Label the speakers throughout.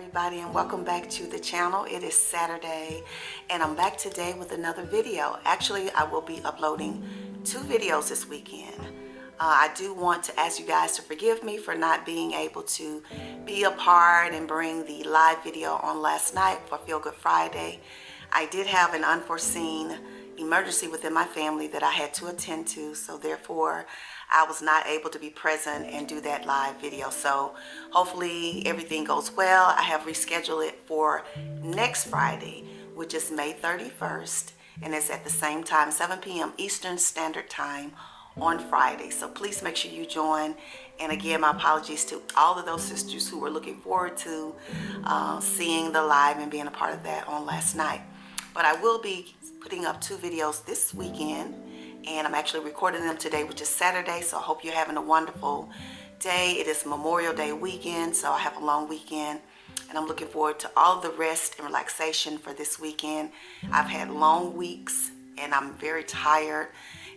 Speaker 1: everybody, and welcome back to the channel. It is Saturday and I'm back today with another video. Actually, I will be uploading 2 videos this weekend. I do want to ask you guys to forgive me for not being able to be a part and bring the live video on last night for Feel Good Friday. I did have an unforeseen emergency within my family that I had to attend to, so therefore I was not able to be present and do that live video. So hopefully everything goes well. I have rescheduled it for next Friday, which is May 31st, and it's at the same time, 7 p.m. Eastern Standard Time on Friday. So please make sure you join. And again, my apologies to all of those sisters who were looking forward to seeing the live and being a part of that on last night. But I will be putting up 2 videos this weekend, and I'm actually recording them today, which is Saturday. So I hope you're having a wonderful day. It is Memorial Day weekend, so I have a long weekend, and I'm looking forward to all the rest and relaxation for this weekend. I've had long weeks and I'm very tired,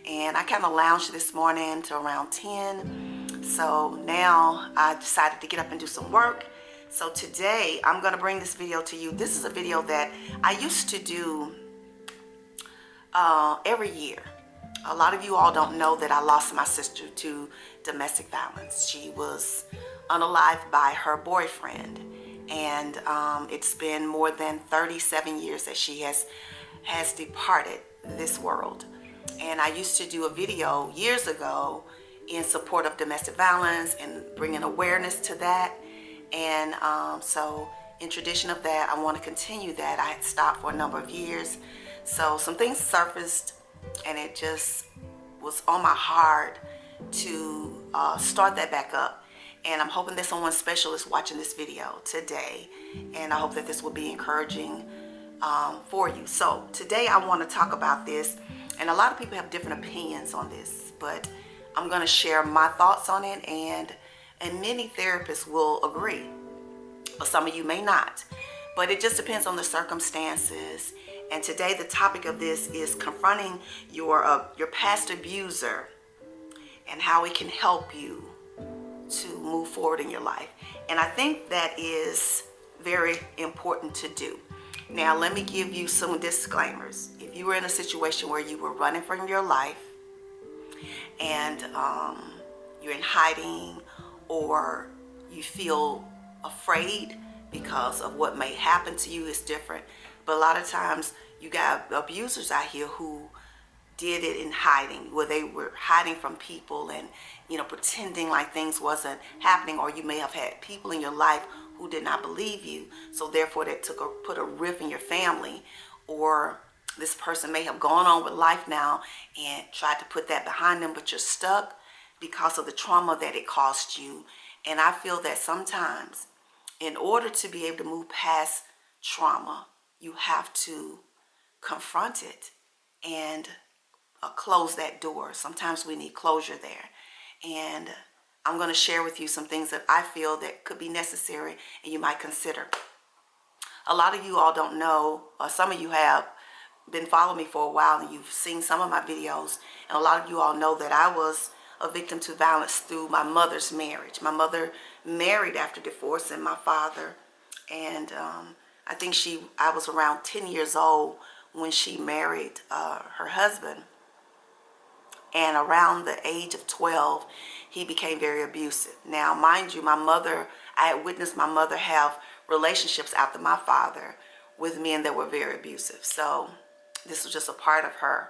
Speaker 1: and I kind of lounged this morning to around 10. So now I decided to get up and do some work. So today I'm going to bring this video to you. This is a video that I used to do every year. A lot of you all don't know that I lost my sister to domestic violence. She was unalived by her boyfriend, and it's been more than 37 years that she has departed this world. And I used to do a video years ago in support of domestic violence and bringing awareness to that. And so in tradition of that, I want to continue that. I had stopped for a number of years. So some things surfaced, and it just was on my heart to start that back up. And I'm hoping that someone special is watching this video today, and I hope that this will be encouraging for you. So today I want to talk about this, and a lot of people have different opinions on this, but I'm going to share my thoughts on it, and many therapists will agree, but some of you may not. But it just depends on the circumstances. And today the topic of this is confronting your past abuser and how it can help you to move forward in your life. And I think that is very important to do. Now, let me give you some disclaimers. If you were in a situation where you were running from your life and you're in hiding, or you feel afraid because of what may happen to you, is different. But a lot of times you got abusers out here who did it in hiding, where they were hiding from people and, you know, pretending like things wasn't happening. Or you may have had people in your life who did not believe you, so therefore that put a rift in your family. Or this person may have gone on with life now and tried to put that behind them, but you're stuck because of the trauma that it caused you. And I feel that sometimes in order to be able to move past trauma, you have to confront it and close that door. Sometimes we need closure there. And I'm going to share with you some things that I feel that could be necessary and you might consider. A lot of you all don't know, or some of you have been following me for a while and you've seen some of my videos, and a lot of you all know that I was a victim to violence through my mother's marriage. My mother married after divorcing my father, and I think I was around 10 years old when she married her husband. And around the age of 12, he became very abusive. Now, mind you, I had witnessed my mother have relationships after my father with men that were very abusive. So this was just a part of her,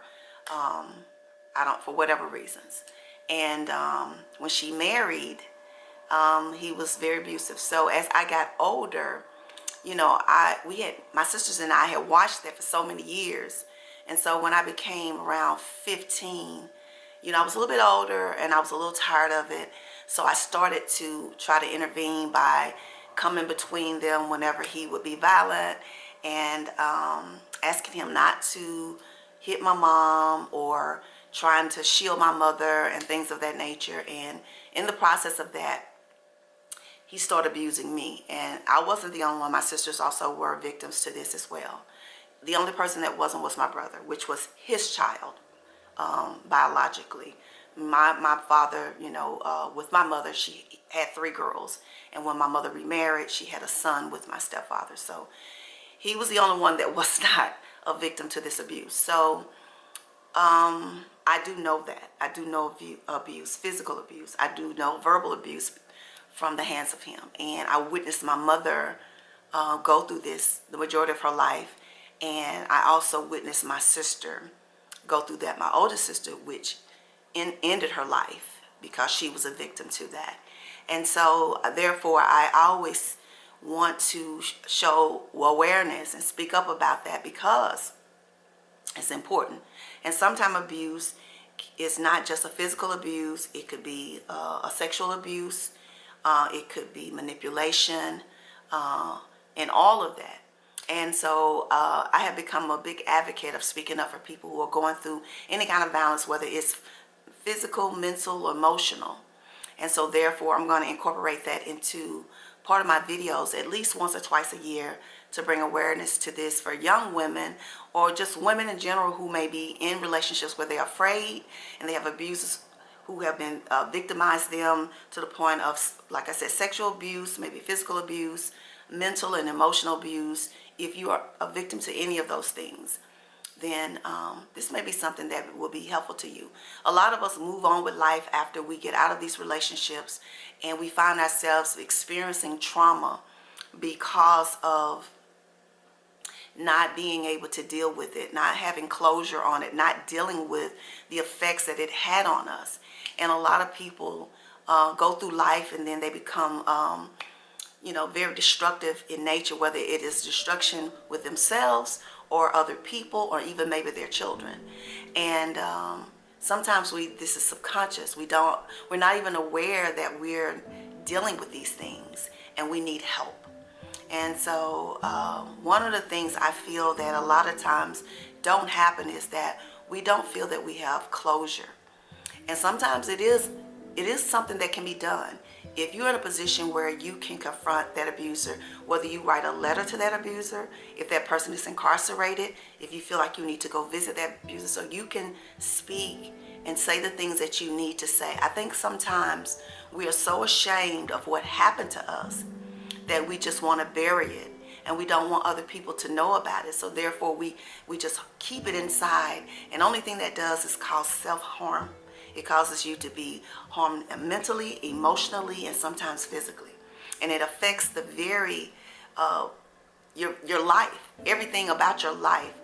Speaker 1: for whatever reasons. And when she married, he was very abusive. So as I got older, you know, my sisters and I had watched that for so many years. And so when I became around 15, you know, I was a little bit older and I was a little tired of it. So I started to try to intervene by coming between them whenever he would be violent, and asking him not to hit my mom, or trying to shield my mother and things of that nature. And in the process of that, he started abusing me. And I wasn't the only one. My sisters also were victims to this as well. The only person that wasn't was my brother, which was his child, biologically. My father, with my mother, she had 3 girls, and when my mother remarried, she had a son with my stepfather. So he was the only one that was not a victim to this abuse. So I do know that. I do know abuse, physical abuse. I do know verbal abuse from the hands of him. And I witnessed my mother go through this the majority of her life. And I also witnessed my sister go through that, my older sister, which ended her life because she was a victim to that. And so therefore I always want to show awareness and speak up about that because it's important. And sometimes abuse is not just a physical abuse. It could be a sexual abuse. It could be manipulation, and all of that. And so I have become a big advocate of speaking up for people who are going through any kind of violence, whether it's physical, mental, or emotional. And so therefore I'm going to incorporate that into part of my videos at least once or twice a year to bring awareness to this for young women or just women in general who may be in relationships where they're afraid and they have abusers who have been victimized them to the point of, like I said, sexual abuse, maybe physical abuse, mental and emotional abuse. If you are a victim to any of those things, then this may be something that will be helpful to you. A lot of us move on with life after we get out of these relationships and we find ourselves experiencing trauma because of not being able to deal with it, not having closure on it, not dealing with the effects that it had on us. And a lot of people go through life and then they become very destructive in nature, whether it is destruction with themselves or other people or even maybe their children. And sometimes this is subconscious. We're not even aware that we're dealing with these things and we need help. And so one of the things I feel that a lot of times don't happen is that we don't feel that we have closure. And sometimes it is something that can be done. If you're in a position where you can confront that abuser, whether you write a letter to that abuser, if that person is incarcerated, if you feel like you need to go visit that abuser so you can speak and say the things that you need to say. I think sometimes we are so ashamed of what happened to us that we just want to bury it and we don't want other people to know about it. So therefore we just keep it inside, and the only thing that does is cause self-harm. It causes you to be harmed mentally, emotionally, and sometimes physically. And it affects the very, your life, everything about your life,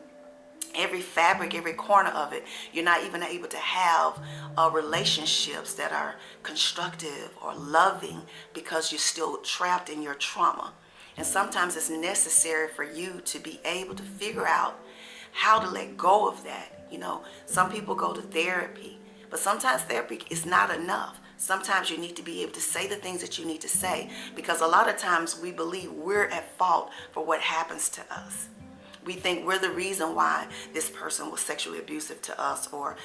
Speaker 1: every fabric, every corner of it. You're not even able to have relationships that are constructive or loving because you're still trapped in your trauma. And sometimes it's necessary for you to be able to figure out how to let go of that. Some people go to therapy. But sometimes therapy is not enough. Sometimes you need to be able to say the things that you need to say because a lot of times we believe we're at fault for what happens to us. We think we're the reason why this person was sexually abusive to us or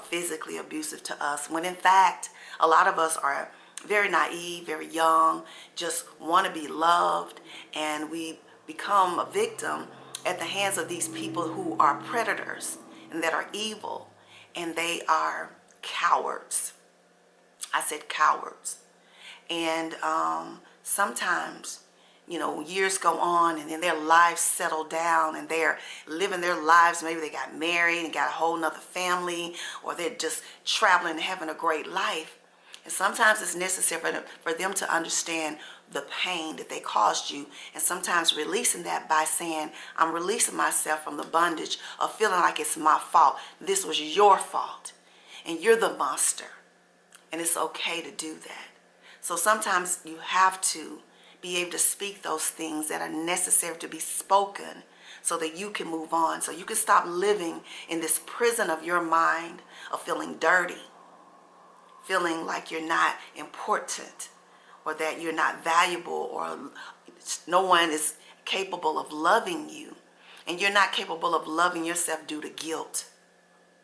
Speaker 1: physically abusive to us, when in fact, a lot of us are very naive, very young, just want to be loved, and we become a victim at the hands of these people who are predators and that are evil. And they are cowards. I said cowards. And sometimes, years go on and then their lives settle down and they're living their lives. Maybe they got married and got a whole nother family, or they're just traveling and having a great life. And sometimes it's necessary for them to understand the pain that they caused you, and sometimes releasing that by saying, I'm releasing myself from the bondage of feeling like it's my fault. This was your fault and you're the monster, and it's okay to do that. So sometimes you have to be able to speak those things that are necessary to be spoken so that you can move on, so you can stop living in this prison of your mind of feeling dirty, feeling like you're not important, or that you're not valuable, or no one is capable of loving you. And you're not capable of loving yourself due to guilt.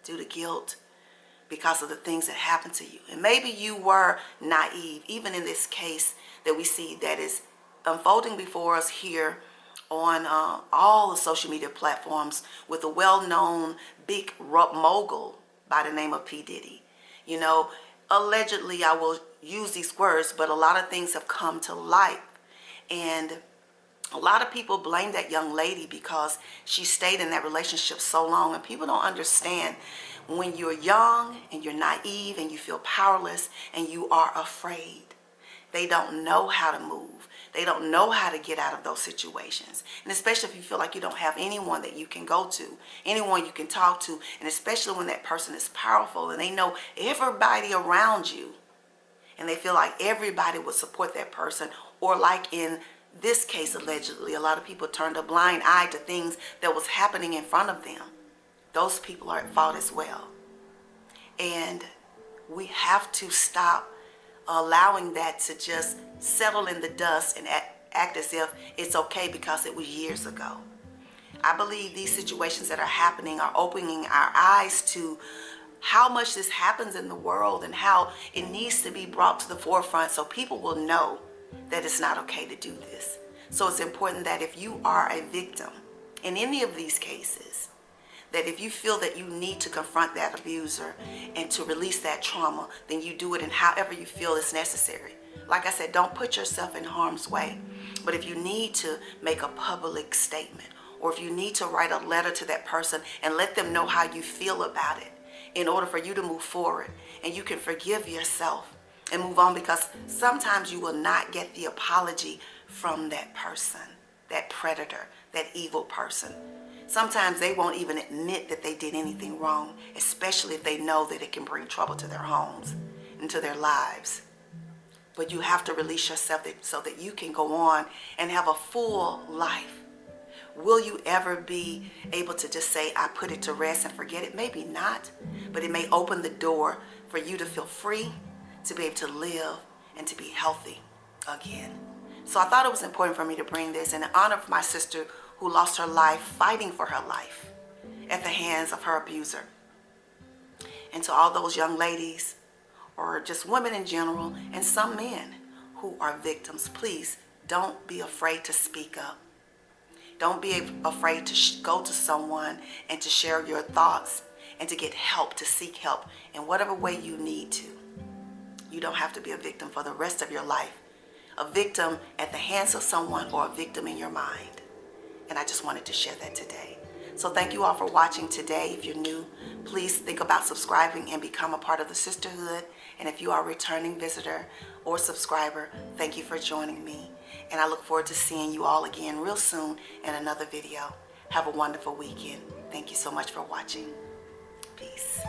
Speaker 1: Due to guilt because of the things that happened to you. And maybe you were naive, even in this case that we see that is unfolding before us here on all the social media platforms with a well-known big mogul by the name of P. Diddy. You know, allegedly, I will use these words, but a lot of things have come to light. And a lot of people blame that young lady because she stayed in that relationship so long. And people don't understand, when you're young and you're naive and you feel powerless and you are afraid, they don't know how to move. They don't know how to get out of those situations. And especially if you feel like you don't have anyone that you can go to, anyone you can talk to, and especially when that person is powerful and they know everybody around you, and they feel like everybody would support that person, or like in this case, allegedly, a lot of people turned a blind eye to things that was happening in front of them. Those people are at fault as well. And we have to stop allowing that to just settle in the dust and act as if it's okay because it was years ago. I believe these situations that are happening are opening our eyes to how much this happens in the world and how it needs to be brought to the forefront so people will know that it's not okay to do this. So it's important that if you are a victim in any of these cases, that if you feel that you need to confront that abuser and to release that trauma, then you do it in however you feel is necessary. Like I said, don't put yourself in harm's way. But if you need to make a public statement, or if you need to write a letter to that person and let them know how you feel about it in order for you to move forward, and you can forgive yourself and move on, because sometimes you will not get the apology from that person, that predator, that evil person. Sometimes they won't even admit that they did anything wrong, especially if they know that it can bring trouble to their homes and to their lives. But you have to release yourself so that you can go on and have a full life. Will you ever be able to just say, I put it to rest and forget it? Maybe not, but it may open the door for you to feel free, to be able to live and to be healthy again. So I thought it was important for me to bring this in honor of my sister who lost her life fighting for her life at the hands of her abuser. And to all those young ladies, or just women in general, and some men who are victims, please don't be afraid to speak up. Don't be afraid to go to someone and to share your thoughts and to get help, to seek help in whatever way you need to. You don't have to be a victim for the rest of your life. A victim at the hands of someone, or a victim in your mind. And I just wanted to share that today. So thank you all for watching today. If you're new, please think about subscribing and become a part of the sisterhood. And if you are a returning visitor or subscriber, thank you for joining me. And I look forward to seeing you all again real soon in another video. Have a wonderful weekend. Thank you so much for watching. Peace.